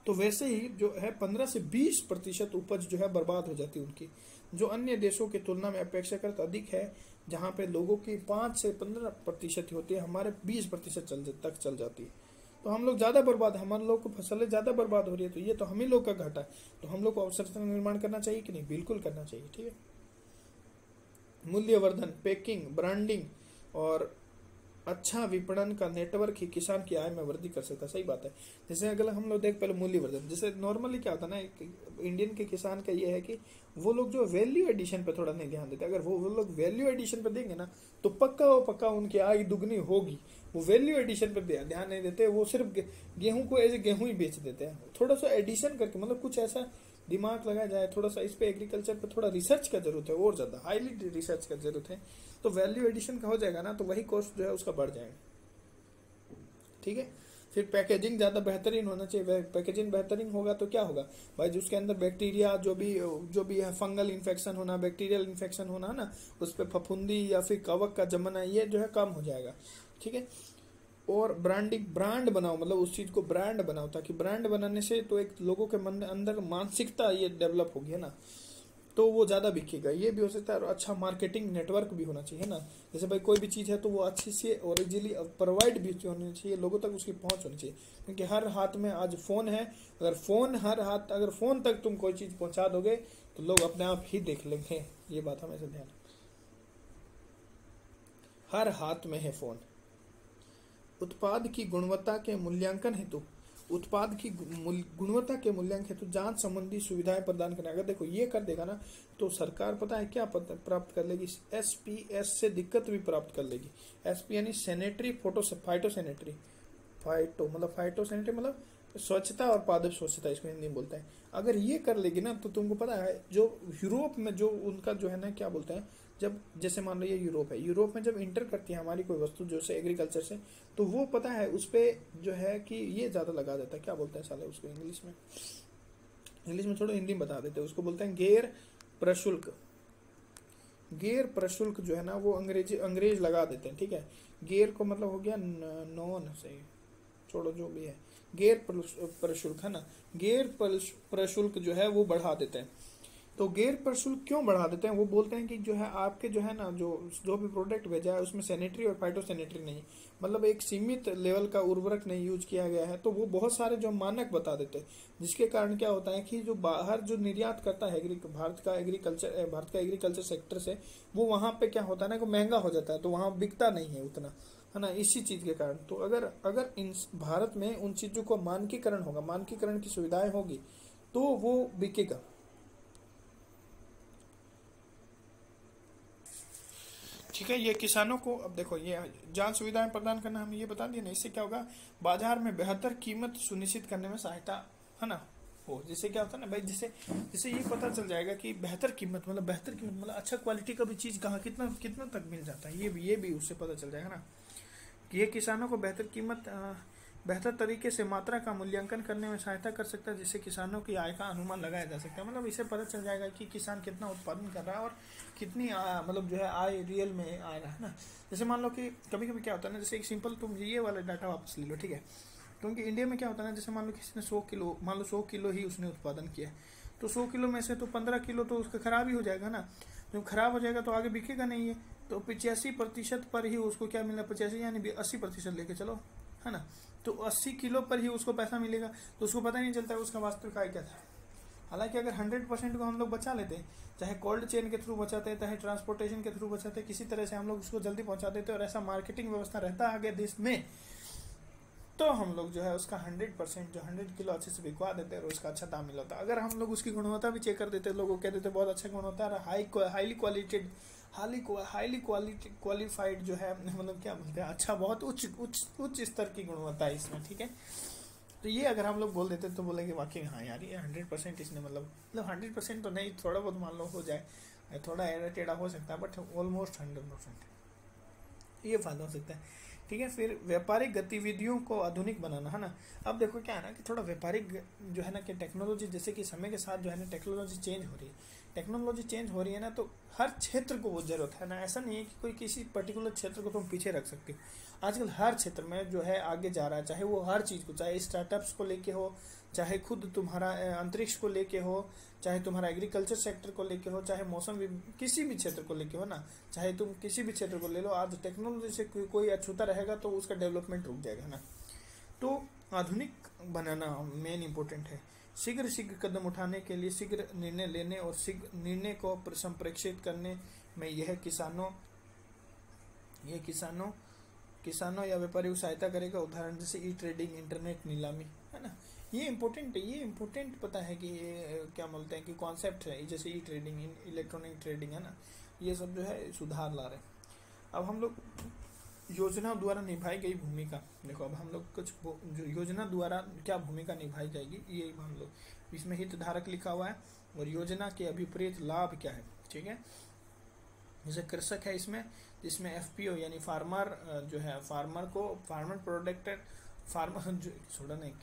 तो वैसे ही जो है 15 से 20% उपज जो है बर्बाद हो जाती है उनकी, जो अन्य देशों की तुलना में अपेक्षाकृत अधिक है, जहाँ पे लोगों की 5 से 15% होती है, हमारे 20% तक चल जाती है। तो हम लोग ज्यादा बर्बाद, हमारे लोग को फसलें ज्यादा बर्बाद हो रही है, तो ये तो हम ही लोग का घाटा है। तो हम लोग को अवसंरचना निर्माण करना चाहिए कि नहीं, बिल्कुल करना चाहिए, ठीक है। मूल्यवर्धन, पैकिंग, ब्रांडिंग और अच्छा विपणन का नेटवर्क ही किसान की आय में वृद्धि कर सकता है। सही बात है। जैसे अगर हम लोग देख पहले मूल्यवर्धन, जैसे नॉर्मली क्या होता है ना, इंडियन के किसान का ये है कि वो लोग जो वैल्यू एडिशन पे थोड़ा नहीं ध्यान देते। अगर वो लोग वैल्यू एडिशन पे देंगे ना तो पक्का उनकी आय दुगनी होगी। वो वैल्यू एडिशन पे ध्यान नहीं देते, वो सिर्फ गेहूं को एज ए गेहूं ही बेच देते हैं। थोड़ा सा एडिशन करके मतलब कुछ ऐसा दिमाग लगाया जाए, थोड़ा सा इस पे एग्रीकल्चर पे थोड़ा रिसर्च का जरूरत है, और ज्यादा हाईली रिसर्च का जरूरत है। तो वैल्यू एडिशन का हो जाएगा ना तो वही कॉस्ट जो है उसका बढ़ जाएगा, ठीक है। फिर पैकेजिंग ज्यादा बेहतरीन होना चाहिए। पैकेजिंग बेहतरीन होगा तो क्या होगा भाई, जो उसके अंदर बैक्टीरिया जो भी है, फंगल इन्फेक्शन होना, बैक्टीरियल इन्फेक्शन होना ना, उस पर फफूंदी या फिर कवक का जमना, ये जो है कम हो जाएगा, ठीक है। और ब्रांड बनाओ, मतलब उस चीज को ब्रांड बनाओ, ताकि ब्रांड बनाने से तो एक लोगों के मन अंदर मानसिकता ये डेवलप होगी, है ना, तो वो ज्यादा बिकेगा। ये भी हो सकता है। और अच्छा मार्केटिंग नेटवर्क भी होना चाहिए ना, जैसे भाई कोई भी चीज है तो वो अच्छी से और इजीली प्रोवाइड भी होनी चाहिए, लोगों तक उसकी पहुंच होनी चाहिए। क्योंकि हर हाथ में आज फोन है, अगर फोन तक तुम कोई चीज पहुंचा दोगे तो लोग अपने आप ही देख लेंगे। ये बात हमेशा ध्यान, हर हाथ में है फोन। उत्पाद की गुणवत्ता के मूल्यांकन हेतु जांच संबंधी सुविधाएं प्रदान करना। अगर देखो ये कर देगा ना तो सरकार पता है क्या प्राप्त कर लेगी, SPS से दिक्कत भी प्राप्त कर लेगी। SP यानी सैनिटरी फाइटोसैनिटरी, फाइटोसैनिटरी मतलब स्वच्छता और पादप स्वच्छता, इसको हिंदी में बोलते हैं। अगर ये कर लेगी ना तो तुमको पता है जो यूरोप में जो उनका जो है ना क्या बोलते हैं, जब जैसे मान लो ये यूरोप में जब इंटर करती है हमारी कोई वस्तु जो से एग्रीकल्चर से, तो वो पता है उस पे जो है कि ये ज्यादा लगा देता है, क्या बोलते हैं साले उसको इंग्लिश में थोड़ा हिंदी में बता देते हैं, उसको बोलते हैं गैर प्रशुल्क जो है ना वो अंग्रेज लगा देते हैं, ठीक है। गैर को मतलब हो गया नॉन, सही छोड़ो जो भी है, गैर प्रशुल्क है ना, गैर प्रशुल्क जो है वो बढ़ा देते हैं। तो गैर प्रशुल्क क्यों बढ़ा देते हैं? वो बोलते हैं कि जो है आपके जो है ना जो भी प्रोडक्ट भेजा है उसमें सैनिटरी और फाइटोसैनिटरी नहीं, मतलब एक सीमित लेवल का उर्वरक नहीं यूज किया गया है। तो वो बहुत सारे जो मानक बता देते हैं, जिसके कारण क्या होता है कि जो बाहर जो निर्यात करता है भारत का एग्रीकल्चर सेक्टर से, वो वहाँ पे क्या होता है ना कि महंगा हो जाता है, तो वहाँ बिकता नहीं है उतना, है ना, इसी चीज के कारण। तो अगर अगर इन भारत में उन चीजों को मानकीकरण होगा, मानकीकरण की सुविधाएं होगी, तो वो बिकेगा। ठीक है, ये किसानों को, अब देखो ये जांच सुविधाएं प्रदान करना हमें ये बता दिया ना, इससे क्या होगा, बाजार में बेहतर कीमत सुनिश्चित करने में सहायता, है ना, हो। जिससे क्या होता है ना भाई, जिससे जिससे ये पता चल जाएगा कि बेहतर कीमत मतलब अच्छा क्वालिटी का भी चीज कहाँ कितना कितना तक मिल जाता है, ये भी उससे पता चल जाएगा ना। कि ये किसानों को बेहतर तरीके से मात्रा का मूल्यांकन करने में सहायता कर सकता है, जिससे किसानों की आय का अनुमान लगाया जा सकता है। मतलब इससे पता चल जाएगा कि किसान कितना उत्पादन कर रहा है और कितनी मतलब जो है आय रियल में आ रहा है ना। जैसे मान लो कि कभी कभी क्या होता है ना, जैसे एक सिंपल तुम ये वाला डाटा वापस ले लो, ठीक है, क्योंकि इंडिया में क्या होता है ना, जैसे मान लो किसी ने 100 किलो, मान लो 100 किलो ही उसने उत्पादन किया है, तो 100 किलो में से तो 15 किलो तो उसका खराब ही हो जाएगा ना। जब खराब हो जाएगा तो आगे बिकेगा नहीं है, तो 85% पर ही उसको क्या मिला, 85 यानी 80% लेके चलो, है ना, तो 80 किलो पर ही उसको पैसा मिलेगा, तो उसको पता ही नहीं चलता है उसका वास्तविक आय क्या था। हालांकि अगर 100% को हम लोग बचा लेते हैं, चाहे कोल्ड चेन के थ्रू बचाते हैं, चाहे ट्रांसपोर्टेशन के थ्रू बचाते हैं, किसी तरह से हम लोग उसको जल्दी पहुंचा देते हैं और ऐसा मार्केटिंग व्यवस्था रहता है आगे देश में, तो हम लोग जो है उसका 100% जो 100 किलो अच्छे से बिकवा देते हैं और उसका अच्छा दाम मिलता है। अगर हम लोग उसकी गुणवत्ता भी चेक कर देते, लोगों को कह देते बहुत अच्छा गुणवत्ता है, हाईली क्वालिफाइड जो है, मतलब क्या बोलते हैं, अच्छा बहुत उच्च स्तर की गुणवत्ता है इसमें, ठीक है। तो ये अगर हम लोग बोल देते तो बोलेंगे वाकई हाँ यार ये 100% इसने मतलब 100% तो नहीं, थोड़ा बहुत मान लो हो जाए, थोड़ा एड़ा टेढ़ा हो सकता है, बट ऑलमोस्ट 100% ये फायदा हो सकता है। ठीक है, फिर व्यापारिक गतिविधियों को आधुनिक बनाना, है ना। अब देखो क्या है ना कि थोड़ा व्यापारिक जो है ना कि टेक्नोलॉजी, जैसे कि समय के साथ जो है ना टेक्नोलॉजी चेंज हो रही है ना, तो हर क्षेत्र को वो जरूरत है ना। ऐसा नहीं है कि कोई किसी पर्टिकुलर क्षेत्र को तुम पीछे रख सकते हो। आजकल हर क्षेत्र में जो है आगे जा रहा है, चाहे वो हर चीज़ को, चाहे स्टार्टअप्स को लेके हो, चाहे खुद तुम्हारा अंतरिक्ष को लेके हो, चाहे तुम्हारा एग्रीकल्चर सेक्टर को लेके हो, चाहे मौसम किसी भी क्षेत्र को लेके हो ना, चाहे तुम किसी भी क्षेत्र को ले लो, आज टेक्नोलॉजी से कोई अछूता रहेगा तो उसका डेवलपमेंट रुक जाएगा ना। तो आधुनिक बनाना मेन इम्पोर्टेंट है। शीघ्र कदम उठाने के लिए, शीघ्र निर्णय लेने और शीघ्र निर्णय को संप्रेषित करने में यह किसानों या व्यापारी को सहायता करेगा। उदाहरण जैसे ई ट्रेडिंग, इंटरनेट नीलामी, है ना, ये इम्पोर्टेंट पता है कि ये क्या बोलते हैं कि कॉन्सेप्ट है, जैसे ई ट्रेडिंग, इलेक्ट्रॉनिक ट्रेडिंग, है ना, ये सब जो है सुधार ला रहे हैं। अब हम लोग योजना द्वारा निभाई गई भूमिका देखो, अब हम लोग कुछ जो योजना द्वारा क्या भूमिका निभाई जाएगी ये हम लोग, इसमें हितधारक लिखा हुआ है और योजना के अभिप्रेत लाभ क्या है, ठीक है। जैसे कृषक है इसमें, जिसमें एफपीओ यानी फार्मर जो है,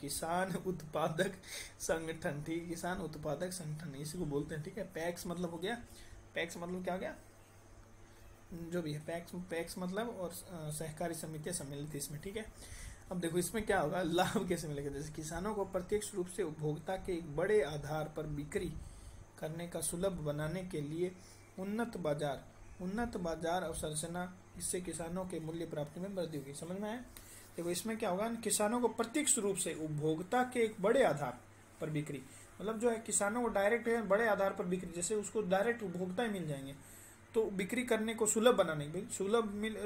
किसान उत्पादक संगठन, ठीक, किसान उत्पादक संगठन इसी को बोलते हैं, ठीक है। पैक्स मतलब हो गया, पैक्स मतलब क्या हो गया, जो भी है पैक्स मतलब, और सहकारी समितियां सम्मिलित इसमें, ठीक है। अब देखो इसमें क्या होगा, लाभ कैसे मिलेगा, जैसे किसानों को प्रत्यक्ष रूप से उपभोक्ता के एक बड़े आधार पर बिक्री करने का सुलभ बनाने के लिए उन्नत बाजार अवसंरचना, इससे किसानों के मूल्य प्राप्ति में वृद्धि होगी। समझ में आया। देखो इसमें क्या होगा, किसानों को प्रत्यक्ष रूप से उपभोक्ता के एक बड़े आधार पर बिक्री, मतलब जो है किसानों को डायरेक्ट है बड़े आधार पर बिक्री, जैसे उसको डायरेक्ट उपभोक्ता ही मिल जाएंगे, तो बिक्री करने को सुलभ बनाने, भाई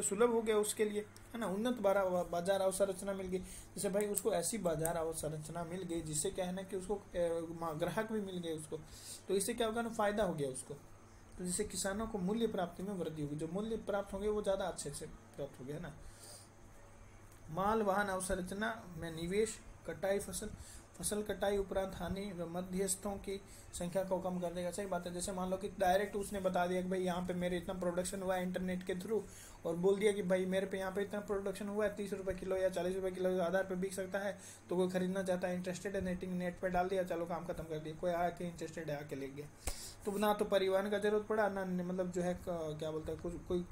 सुलभ हो गया उसके लिए, है ना। उन्नत बाजार अवसंरचना मिल गई, जैसे भाई उसको ऐसी बाजार अवसंरचना मिल गई जिससे क्या है ना कि उसको ग्राहक भी मिल गए उसको, तो इससे क्या होगा ना, फायदा हो गया उसको। तो जिससे किसानों को मूल्य प्राप्ति में वृद्धि होगी, जो मूल्य प्राप्त होंगे वो ज़्यादा अच्छे से प्राप्त हो गया ना। माल वाहन अवसंरचना में निवेश, कटाई फसल कटाई उपरांत हानि व मध्यस्थों की संख्या को कम कर देगा। सही बात है। जैसे मान लो कि डायरेक्ट उसने बता दिया कि भाई यहाँ पे मेरे इतना प्रोडक्शन हुआ है इंटरनेट के थ्रू, और बोल दिया कि भाई मेरे पे यहाँ पे इतना प्रोडक्शन हुआ है, 30 रुपये किलो या 40 रुपये किलो के आधार पर बिक सकता है, तो कोई खरीदना चाहता है, इंटरेस्टेड है, नेट पे डाल दिया, चलो काम खत्म कर दिया, कोई आके इंटरेस्टेड है आके ले गया। तो ना तो परिवहन का जरूरत पड़ा, ना मतलब जो है क्या बोलते हैं कोई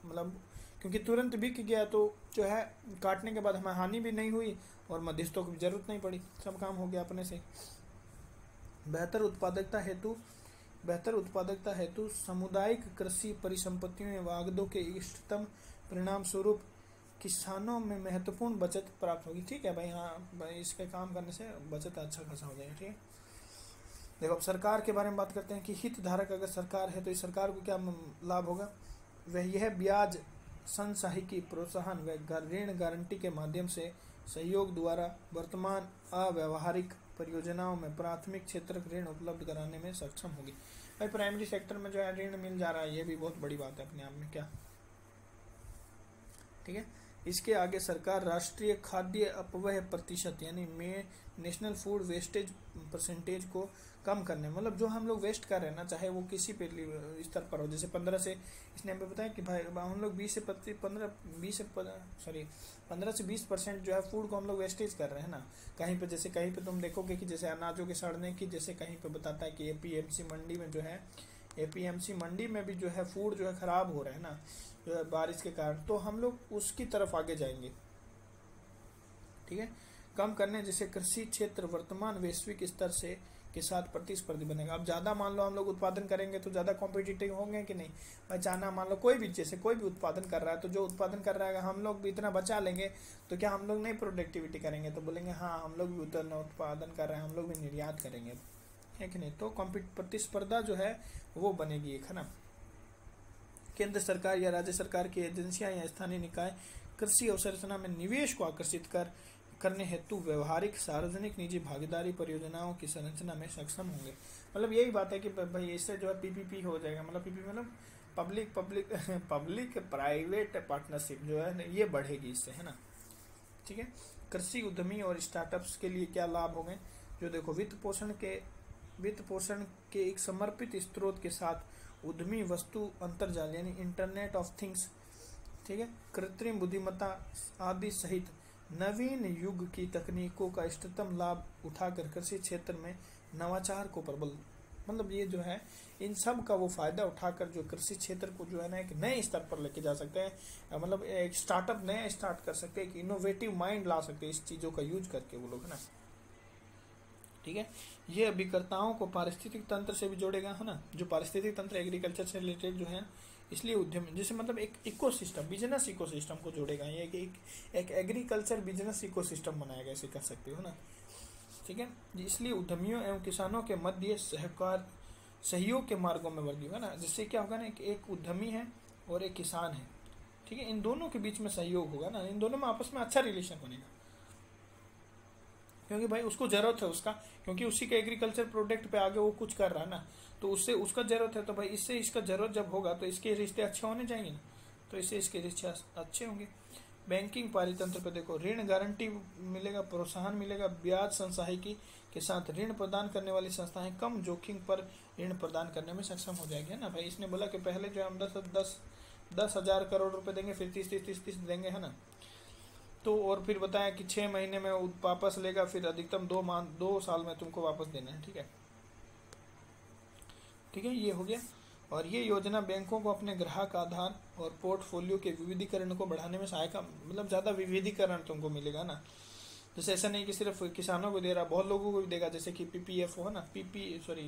मतलब, क्योंकि तुरंत बिक गया तो जो है काटने के बाद हमें हानि भी नहीं हुई और मध्यस्थों की जरूरत नहीं पड़ी, सब काम हो गया अपने से। बेहतर उत्पादकता हेतु सामुदायिक कृषि परिसंपत्तियों एवं आगदों के इष्टतम परिणाम स्वरूप किसानों में महत्वपूर्ण बचत प्राप्त होगी। ठीक है भाई, हाँ भाई, इसके काम करने से बचत अच्छा खासा हो जाएगा। ठीक है, देखो अब सरकार के बारे में बात करते हैं कि हितधारक अगर सरकार है तो इस सरकार को क्या लाभ होगा। वह यह ब्याज संसाहिकी प्रोत्साहन व ऋण गारंटी के माध्यम से सहयोग द्वारा वर्तमान अव्यावहारिक परियोजनाओं में प्राथमिक क्षेत्र ऋण उपलब्ध कराने में सक्षम होगी। भाई प्राइमरी सेक्टर में जो है ऋण मिल जा रहा है, ये भी बहुत बड़ी बात है अपने आप में, क्या। ठीक है, इसके आगे सरकार राष्ट्रीय खाद्य अपव्यय प्रतिशत यानी नेशनल फूड वेस्टेज परसेंटेज को कम करने, मतलब जो हम लोग वेस्ट कर रहे हैं ना, चाहे वो किसी पे स्तर पर हो, जैसे 15 से, इसने हमें बताया कि भाई हम लोग 15 से 20% जो है फूड को हम लोग वेस्टेज कर रहे हैं ना। कहीं पे जैसे कहीं पे तुम देखोगे कि जैसे अनाजों के सड़ने की, जैसे कहीं पे बताता है कि एपीएमसी मंडी में जो है, एपीएमसी मंडी में भी जो है फूड जो है खराब हो रहा है ना, जो है बारिश के कारण, तो हम लोग उसकी तरफ आगे जाएंगे। ठीक है, कम करने जैसे कृषि क्षेत्र वर्तमान वैश्विक स्तर से के साथ प्रतिस्पर्धी बनेगा। अब ज़्यादा मान लो हम लोग उत्पादन करेंगे तो ज़्यादा कॉम्पिटिटिव होंगे कि नहीं भाई। चाना मान लो कोई भी, जैसे कोई भी उत्पादन कर रहा है, तो जो उत्पादन कर रहा है हम लोग भी इतना बचा लेंगे तो क्या हम लोग नहीं प्रोडक्टिविटी करेंगे, तो बोलेंगे हाँ हम लोग भी उतना उत्पादन कर रहे हैं, हम लोग भी निर्यात करेंगे, है कि नहीं। तो प्रतिस्पर्धा जो है वो बनेगी एक, है ना। केंद्र सरकार या राज्य सरकार की एजेंसियां या स्थानीय निकाय कृषि अवसंरचना में निवेश को आकर्षित करने हेतु व्यवहारिक सार्वजनिक निजी भागीदारी परियोजनाओं की संरचना में सक्षम होंगे। मतलब यही बात है कि भाई इससे जो है पीपीपी हो जाएगा, मतलब पीपीपी मतलब पब्लिक प्राइवेट पार्टनरशिप जो है ये बढ़ेगी इससे, है ना। ठीक है, कृषि उद्यमी और स्टार्टअप्स के लिए क्या लाभ होंगे, जो देखो वित्त पोषण के एक समर्पित स्रोत के साथ उद्यमी वस्तु अंतरजाल यानी इंटरनेट ऑफ थिंग्स, ठीक है, कृत्रिम बुद्धिमत्ता आदि सहित नवीन युग की तकनीकों का इष्टतम लाभ उठाकर कृषि क्षेत्र में नवाचार को प्रबल, मतलब ये जो है इन सब का वो फायदा उठाकर जो कृषि क्षेत्र को जो है ना एक नए स्तर पर लेके जा सकते हैं, मतलब एक स्टार्टअप नया स्टार्ट कर सकते हैं, एक इनोवेटिव माइंड ला सकते हैं इस चीज़ों का यूज करके वो लोग, है ना। ठीक है, ये अभिकर्ताओं को पारिस्थितिक तंत्र से भी जोड़ेगा, है ना। जो पारिस्थितिक तंत्र एग्रीकल्चर से रिलेटेड जो है, इसलिए उद्यम जैसे मतलब एक इकोसिस्टम, बिजनेस इकोसिस्टम को जोड़ेगा। ये एक एग्रीकल्चर बिजनेस इकोसिस्टम बनाएगा, ऐसे कर सकते हो ना। ठीक है, इसलिए उद्यमियों एवं किसानों के मध्य सहयोग के मार्गों में वृद्धि होगा ना। जिससे क्या होगा ना, एक उद्यमी है और एक किसान है, ठीक है, इन दोनों के बीच में सहयोग होगा ना, इन दोनों में आपस में अच्छा रिलेशन बनेगा, क्योंकि भाई उसको जरूरत है उसका, क्योंकि उसी के एग्रीकल्चर प्रोडक्ट पे आगे वो कुछ कर रहा है ना, तो उससे उसका जरूरत है, तो भाई इससे इसका जरूरत जब होगा तो इसके रिश्ते अच्छे होने जाएंगे ना, तो इससे इसके रिश्ते अच्छे होंगे। बैंकिंग पारितंत्र पे देखो, ऋण गारंटी मिलेगा, प्रोत्साहन मिलेगा, ब्याज संसाहिकी के साथ ऋण प्रदान करने वाली संस्थाएं कम जोखिम पर ऋण प्रदान करने में सक्षम हो जाएगी, है ना। भाई इसने बोला कि पहले जो हम 10,000 करोड़ रुपए देंगे, फिर 30 देंगे, है ना। तो और फिर बताया कि 6 महीने में वापस लेगा, फिर अधिकतम 2 साल में तुमको वापस देना है। ठीक है, ठीक है, ये हो गया। और ये योजना बैंकों को अपने ग्राहक आधार और पोर्टफोलियो के विविधीकरण को बढ़ाने में सहायक, मतलब ज़्यादा विविधीकरण तुमको मिलेगा ना। जैसे ऐसा नहीं कि सिर्फ किसानों को दे रहा, बहुत लोगों को भी देगा, जैसे कि पीपीएफ हो, है ना, ये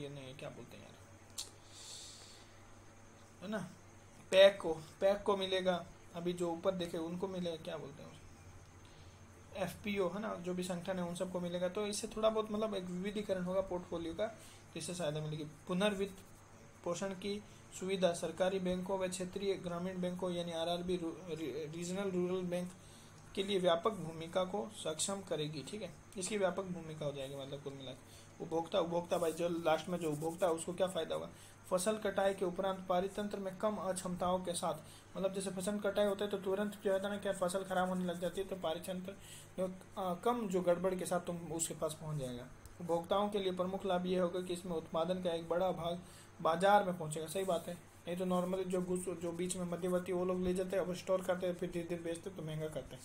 नहीं क्या बोलते हैं यार, है ना, पैक को मिलेगा। अभी जो ऊपर देखे उनको मिलेगा, क्या बोलते हैं, एफपीओ, है ना, जो भी संगठन है उन सबको मिलेगा। तो इससे थोड़ा बहुत मतलब एक विविधीकरण होगा पोर्टफोलियो का, तो इससे सहायता मिलेगी। पुनर्वित्त पोषण की सुविधा सरकारी बैंकों व क्षेत्रीय ग्रामीण बैंकों यानी आरआरबी, रीजनल रूरल बैंक के लिए व्यापक भूमिका को सक्षम करेगी। ठीक है, इसकी व्यापक भूमिका हो जाएगी, मतलब कुल मिलाकर उपभोक्ता भाई जो लास्ट में जो उपभोक्ता है उसको क्या फायदा होगा। फसल कटाई के उपरांत पारितंत्र में कम अक्षमताओं के साथ, मतलब जैसे फसल कटाई होता है तो तुरंत जो है ना क्या फसल खराब होने लग जाती है, तो पारितंत्र कम जो गड़बड़ के साथ तुम उसके पास पहुंच जाएगा। उपभोक्ताओं के लिए प्रमुख लाभ ये होगा कि इसमें उत्पादन का एक बड़ा भाग बाजार में पहुंचेगा। सही बात है, नहीं तो नॉर्मली जो बीच में मध्यवर्ती वो लोग ले जाते हैं, अब स्टोर करते हैं, फिर धीरे धीरे बेचते तो महंगा करते हैं।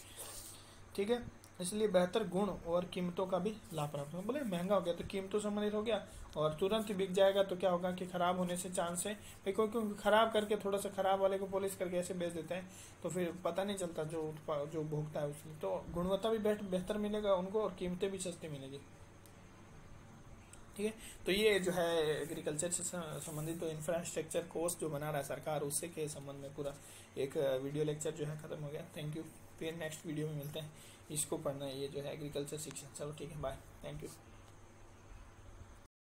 ठीक है, इसलिए बेहतर गुण और कीमतों का भी लाभ प्राप्त हो। बोले महंगा हो गया तो कीमतों संबंधित हो गया और तुरंत ही बिक जाएगा तो क्या होगा कि खराब होने से चांस है भाई, क्योंकि खराब करके थोड़ा सा खराब वाले को पॉलिश करके ऐसे बेच देते हैं तो फिर पता नहीं चलता जो भोगता है उसमें। तो गुणवत्ता भी बेहतर मिलेगा उनको और कीमतें भी सस्ती मिलेगी। ठीक है, तो ये जो है एग्रीकल्चर से संबंधित तो इंफ्रास्ट्रक्चर कोर्स जो बना रहा है सरकार उससे के संबंध में पूरा एक वीडियो लेक्चर जो है खत्म हो गया। थैंक यू, फिर नेक्स्ट वीडियो में मिलते हैं। इसको पढ़ना है, ये जो है एग्रीकल्चर शिक्षा। चलो ठीक है, बाय, थैंक यू।